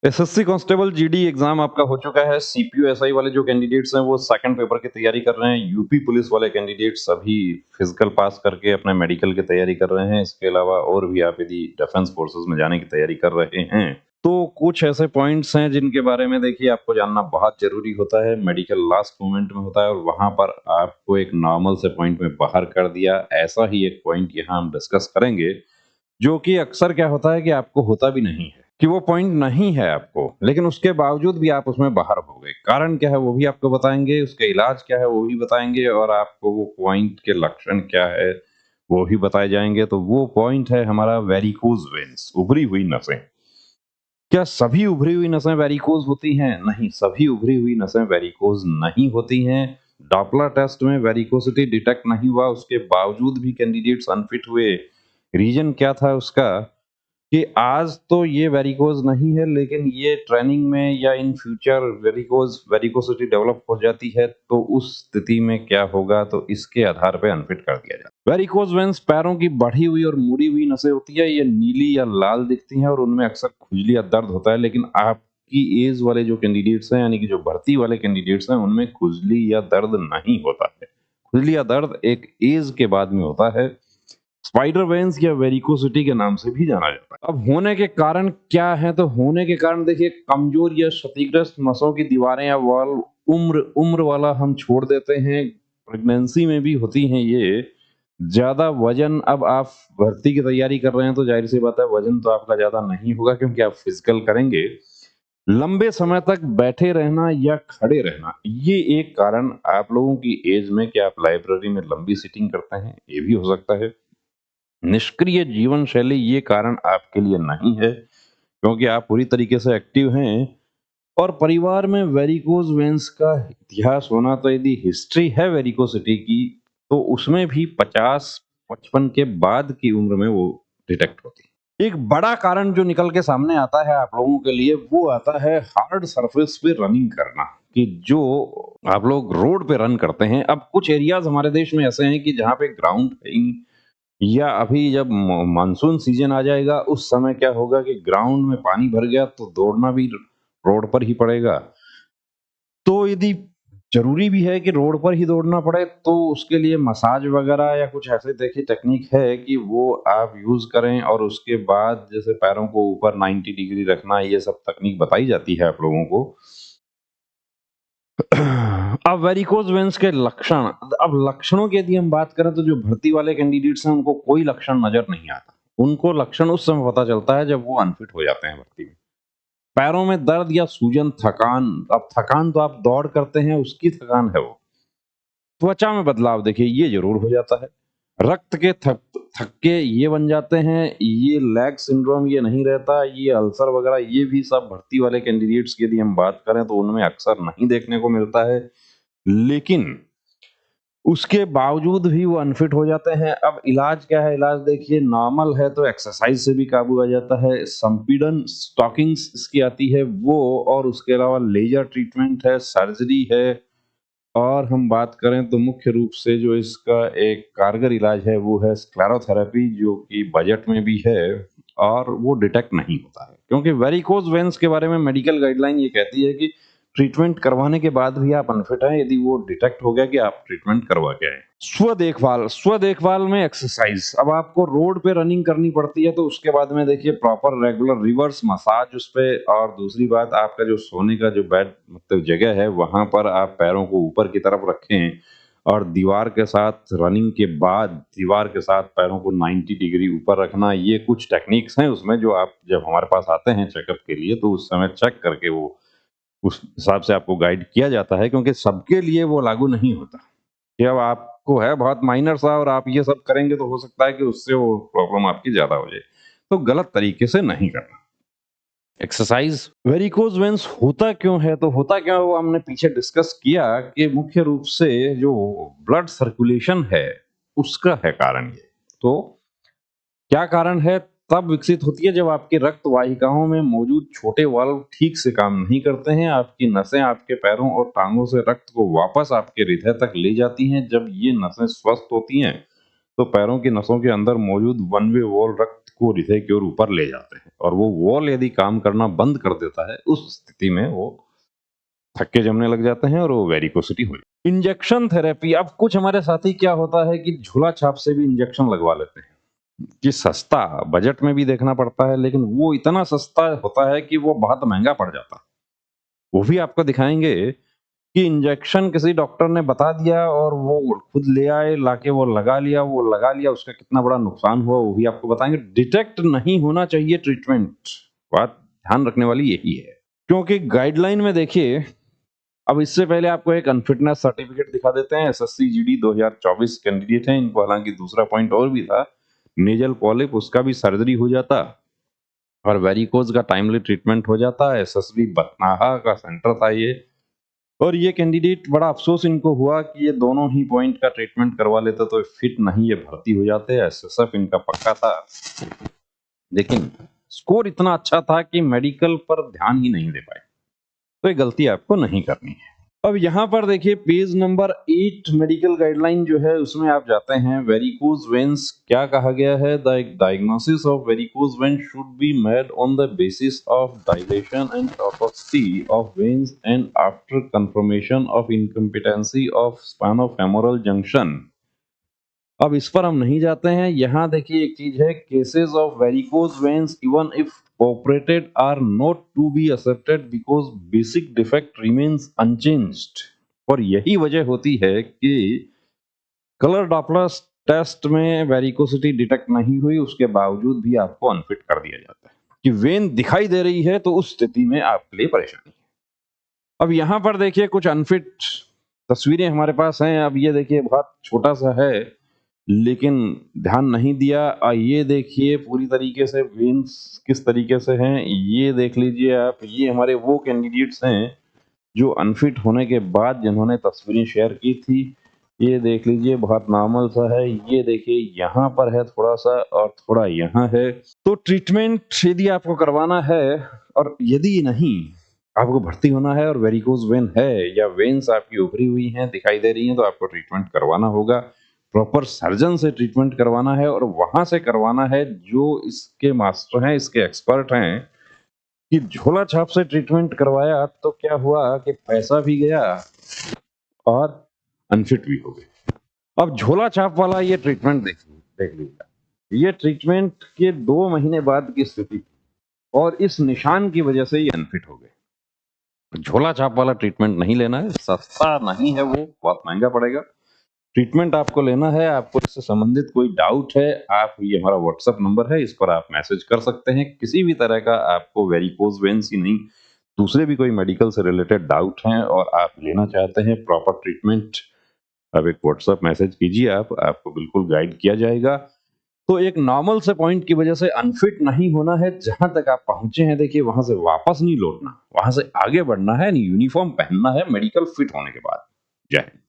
SSC constable GD exam आपका हो चुका है। सीपीयू एसआई वाले जो कैंडिडेट्स हैं वो सेकंड पेपर की तैयारी कर रहे हैं। यूपी पुलिस वाले कैंडिडेट्स अभी फिजिकल पास करके अपने मेडिकल की तैयारी कर रहे हैं। इसके अलावा और भी आप यदि डिफेंस फोर्सेस में जाने की तैयारी कर रहे हैं तो कुछ ऐसे पॉइंट्स हैं जिनके बारे में देखिए आपको जानना बहुत जरूरी होता है। मेडिकल लास्ट मोमेंट में होता है और वहां पर आपको एक नॉर्मल से पॉइंट में बाहर कर दिया, ऐसा ही एक पॉइंट यहाँ हम डिस्कस करेंगे जो कि अक्सर क्या होता है कि आपको होता भी नहीं है, कि वो पॉइंट नहीं है आपको, लेकिन उसके बावजूद भी आप उसमें बाहर हो गए। कारण क्या है वो भी आपको बताएंगे, उसका इलाज क्या है वो भी बताएंगे और आपको वो पॉइंट के लक्षण क्या है वो भी बताए जाएंगे। तो वो पॉइंट है हमारा वेरिकोज वेन्स, उभरी हुई नसें। क्या सभी उभरी हुई नसें वेरिकोज होती हैं? नहीं, सभी उभरी हुई नसें वेरिकोज नहीं होती हैं। डॉपलर टेस्ट में वेरिकोसिटी डिटेक्ट नहीं हुआ, उसके बावजूद भी कैंडिडेट्स अनफिट हुए। रीजन क्या था उसका? कि आज तो ये वेरिकोज नहीं है, लेकिन ये ट्रेनिंग में या इन फ्यूचर वेरिकोसिटी डेवलप हो जाती है तो उस स्थिति में क्या होगा, तो इसके आधार पे अनफिट कर दिया जाता है। वेरिकोज वेन्स पैरों की बढ़ी हुई और मुड़ी हुई नसें होती है। ये नीली या लाल दिखती हैं और उनमें अक्सर खुजली या दर्द होता है। लेकिन आपकी एज वाले जो कैंडिडेट्स हैं, यानी कि जो भर्ती वाले कैंडिडेट्स हैं, उनमें खुजली या दर्द नहीं होता है। खुजली या दर्द एक एज के बाद में होता है। स्पाइडर वेन्स या वेरिकोसिटी के नाम से भी जाना जाता है। अब होने के कारण क्या है? तो होने के कारण देखिए, कमजोर या क्षतिग्रस्त नसों की दीवारें या वॉल, उम्र उम्र वाला हम छोड़ देते हैं। प्रेगनेंसी में भी होती हैं ये। ज्यादा वजन, अब आप भर्ती की तैयारी कर रहे हैं तो जाहिर सी बात है वजन तो आपका ज्यादा नहीं होगा क्योंकि आप फिजिकल करेंगे। लंबे समय तक बैठे रहना या खड़े रहना, ये एक कारण आप लोगों की एज में, कि आप लाइब्रेरी में लंबी सीटिंग करते हैं, ये भी हो सकता है। निष्क्रिय जीवन शैली, ये कारण आपके लिए नहीं है क्योंकि आप पूरी तरीके से एक्टिव हैं। और परिवार में वेरिकोज वेन्स का इतिहास होना, तो यदि हिस्ट्री है वेरिकोसिटी की तो उसमें भी 50-55 के बाद की उम्र में वो डिटेक्ट होती है। एक बड़ा कारण जो निकल के सामने आता है आप लोगों के लिए, वो आता है हार्ड सरफेस पे रनिंग करना। कि जो आप लोग रोड पे रन करते हैं, अब कुछ एरियाज हमारे देश में ऐसे हैं कि जहाँ पे ग्राउंड है ही नहीं, या अभी जब मानसून सीजन आ जाएगा उस समय क्या होगा कि ग्राउंड में पानी भर गया तो दौड़ना भी रोड पर ही पड़ेगा। तो यदि जरूरी भी है कि रोड पर ही दौड़ना पड़े तो उसके लिए मसाज वगैरह या कुछ ऐसे देखिए टेक्निक है कि वो आप यूज करें। और उसके बाद जैसे पैरों को ऊपर 90 डिग्री रखना, ये सब तकनीक बताई जाती है आप लोगों को। अब वेरिकोज वेन्स के लक्षण, अब लक्षणों की यदि हम बात करें तो जो भर्ती वाले कैंडिडेट्स हैं उनको कोई लक्षण नजर नहीं आता। उनको लक्षण उस समय पता चलता है जब वो अनफिट हो जाते हैं भर्ती में। पैरों में दर्द या सूजन, थकान, अब थकान तो आप दौड़ करते हैं उसकी थकान है वो। त्वचा में बदलाव देखिए ये जरूर हो जाता है। रक्त के थक्के ये बन जाते हैं। ये लैग सिंड्रोम ये नहीं रहता। ये अल्सर वगैरह ये भी सब भर्ती वाले कैंडिडेट्स की यदि हम बात करें तो उनमें अक्सर नहीं देखने को मिलता है। लेकिन उसके बावजूद भी वो अनफिट हो जाते हैं। अब इलाज क्या है? इलाज देखिए, नॉर्मल है तो एक्सरसाइज से भी काबू आ जाता है। संपीड़न स्टॉकिंग्स इसकी आती है वो, और उसके अलावा लेजर ट्रीटमेंट है, सर्जरी है। और हम बात करें तो मुख्य रूप से जो इसका एक कारगर इलाज है वो है स्क्लेरोथेरेपी, जो कि बजट में भी है और वो डिटेक्ट नहीं होता है क्योंकि वेरिकोज वेन्स के बारे में मेडिकल गाइडलाइन ये कहती है कि ट्रीटमेंट करवाने के बाद भी आप अनफिट हैं, यदि वो डिटेक्ट हो गया कि आप ट्रीटमेंट करवा के आए। स्व देखभाल में एक्सरसाइज, अब आपको रोड पे रनिंग करनी पड़ती है तो उसके बाद में देखिए प्रॉपर रेगुलर रिवर्स मसाज उस पे। और दूसरी बात, आपका जो सोने का जो बेड मतलब जगह है वहां पर आप पैरों को ऊपर की तरफ रखें और दीवार के साथ रनिंग के बाद दीवार के साथ पैरों को 90 डिग्री ऊपर रखना। ये कुछ टेक्निक्स हैं उसमें जो आप जब हमारे पास आते हैं चेकअप के लिए तो उस समय चेक करके वो उस हिसाब से आपको गाइड किया जाता है, क्योंकि सबके लिए वो लागू नहीं होता। कि अब आपको है बहुत माइनर सा और आप ये सब करेंगे तो हो सकता है कि उससे वो प्रॉब्लम आपकी ज्यादा हो जाए। तो गलत तरीके से नहीं करना एक्सरसाइज। वेरिकोज वेन्स होता क्यों है? तो होता क्या है वो हमने पीछे डिस्कस किया कि मुख्य रूप से जो ब्लड सर्कुलेशन है उसका है कारण ये। तो क्या कारण है? तब विकसित होती है जब आपकी रक्त वाहिकाओं में मौजूद छोटे वाल्व ठीक से काम नहीं करते हैं। आपकी नसें आपके पैरों और टांगों से रक्त को वापस आपके हृदय तक ले जाती हैं। जब ये नसें स्वस्थ होती हैं तो पैरों की नसों के अंदर मौजूद वन वे वॉल रक्त इसको हृदय की ओर ऊपर ले जाते हैं, और वो वॉल यदि काम करना बंद कर देता है, उस स्थिति में वो थक्के जमने लग जाते हैं और वो वेरिकोसिटी हो जाती है। इंजेक्शन थेरेपी, अब कुछ हमारे साथी क्या होता है कि झोला छाप से भी इंजेक्शन लगवा लेते हैं, कि सस्ता, बजट में भी देखना पड़ता है, लेकिन वो इतना सस्ता होता है कि वो बहुत महंगा पड़ जाता है। वो भी आपको दिखाएंगे कि इंजेक्शन किसी डॉक्टर ने बता दिया और वो खुद ले आए, लाके वो लगा लिया, उसका कितना बड़ा नुकसान हुआ वो भी आपको बताएंगे। डिटेक्ट नहीं होना चाहिए ट्रीटमेंट, बात ध्यान रखने वाली यही है, क्योंकि गाइडलाइन में देखिए, अब इससे पहले आपको एक अनफिटनेस सर्टिफिकेट दिखा देते हैं। एसएससी जीडी 2024 कैंडिडेट हैं इनको, हालांकि दूसरा पॉइंट और भी था, नेजल पॉलिप, उसका भी सर्जरी हो जाता और वेरिकोज का टाइमली ट्रीटमेंट हो जाता। एसएसबी बथनाहा का सेंटर था ये, और ये कैंडिडेट, बड़ा अफसोस इनको हुआ कि ये दोनों ही पॉइंट का ट्रीटमेंट करवा लेते तो फिट नहीं ये भर्ती हो जाते। एसएसएफ इनका पक्का था, लेकिन स्कोर इतना अच्छा था कि मेडिकल पर ध्यान ही नहीं दे पाए। तो ये गलती आपको नहीं करनी है। अब यहाँ पर देखिए पेज नंबर 8 मेडिकल गाइडलाइन जो है उसमें आप जाते हैं। वेरिकोज वेन्स क्या कहा गया है? The diagnosis of varicose vein should be made on the basis of dilation and tortuosity of veins and after confirmation of incompetency of saphenofemoral junction. अब इस पर हम नहीं जाते हैं। यहाँ देखिए एक चीज है, cases of varicose veins even if operated are not to be accepted because basic defect remains unchanged. और यही वजह होती है कि कलर डॉपलर टेस्ट में वेरिकोसिटी डिटेक्ट नहीं हुई, उसके बावजूद भी आपको अनफिट कर दिया जाता है कि वेन दिखाई दे रही है, तो उस स्थिति में आपके लिए परेशानी है। अब यहाँ पर देखिए कुछ अनफिट तस्वीरें हमारे पास हैं। अब ये देखिए बहुत छोटा सा है, लेकिन ध्यान नहीं दिया। ये देखिए पूरी तरीके से वेन्स किस तरीके से हैं, ये देख लीजिए आप। ये हमारे वो कैंडिडेट्स हैं जो अनफिट होने के बाद जिन्होंने तस्वीरें शेयर की थी। ये देख लीजिए बहुत नॉर्मल सा है। ये देखिए यहाँ पर है थोड़ा सा और थोड़ा यहाँ है। तो ट्रीटमेंट यदि आपको करवाना है, और यदि नहीं आपको भर्ती होना है और वेरिकोज वेन है या वेन्स आपकी उभरी हुई हैं, दिखाई दे रही हैं, तो आपको ट्रीटमेंट करवाना होगा। प्रॉपर सर्जन से ट्रीटमेंट करवाना है, और वहां से करवाना है जो इसके मास्टर हैं, इसके एक्सपर्ट हैं। कि झोला छाप से ट्रीटमेंट करवाया तो क्या हुआ कि पैसा भी गया और अनफिट भी हो गए। अब झोला छाप वाला ये ट्रीटमेंट देख लीजिए, ये ट्रीटमेंट के 2 महीने बाद की स्थिति थी, और इस निशान की वजह से ये अनफिट हो गए। झोला छाप वाला ट्रीटमेंट नहीं लेना है, सस्ता नहीं है, वो बहुत महंगा पड़ेगा। ट्रीटमेंट आपको लेना है। आपको इससे संबंधित कोई डाउट है, आप, ये हमारा व्हाट्सएप नंबर है, इस पर आप मैसेज कर सकते हैं। किसी भी तरह का आपको वेरिकोज वेन्स ही नहीं, दूसरे भी कोई मेडिकल से रिलेटेड डाउट हैं और आप लेना चाहते हैं प्रॉपर ट्रीटमेंट, अब एक व्हाट्सएप मैसेज कीजिए, आपको बिल्कुल गाइड किया जाएगा। तो एक नॉर्मल से पॉइंट की वजह से अनफिट नहीं होना है। जहां तक आप पहुंचे हैं देखिए, वहां से वापस नहीं लौटना, वहां से आगे बढ़ना है, यूनिफॉर्म पहनना है मेडिकल फिट होने के बाद। जय हिंद।